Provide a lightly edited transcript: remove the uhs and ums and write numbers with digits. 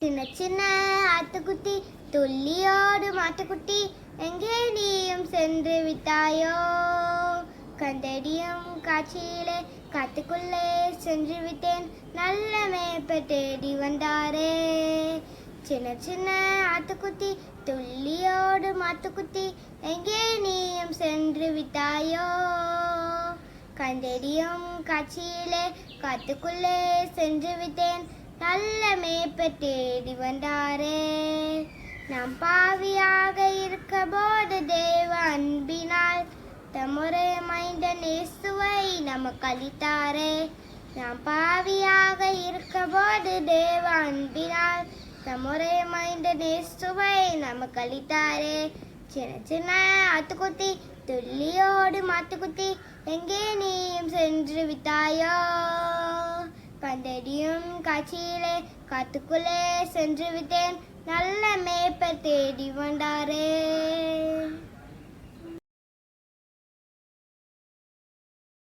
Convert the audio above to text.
சின்ன சின்ன ஆட்டுக்குட்டி துள்ளியோடு மாட்டுக்குட்டி எங்கே நீயும் சென்று விட்டாயோ? கண்டடியும் காட்சியிலே காட்டுக்குள்ளே சென்று விட்டேன், நல்ல மேய்ப்ப தேடி வந்தாரே. சின்ன சின்ன ஆட்டுக்குட்டி துள்ளியோடு மாட்டுக்குட்டி எங்கே நீயும் சென்று விட்டாயோ? கண்டடியும் காட்சியிலே காட்டுக்குள்ளே சென்று விட்டேன், நல்ல மேய்ப்ப தேடி வந்தாரே. நாம் பாவியாக இருக்க போது தேவ அன்பினால் தம்முறை மைந்தன் இயேசுவை நமக்கு அளித்தாரே. நாம் பாவியாக இருக்க போது தேவ அன்பினால் தம்முறை மைந்தன் இயேசுவை நமக்கு அளித்தாரே. சின்ன சின்ன ஆட்டுக்குட்டி துள்ளியோடு மாட்டுக்குட்டி எங்கே நீயும் சென்று விட்டாயோ? கண்டடியும் காட்சியிலே காட்டுக்குள்ளே சென்று விட்டேன், நல்ல மேய்ப்பர் தேடி வந்தாரே.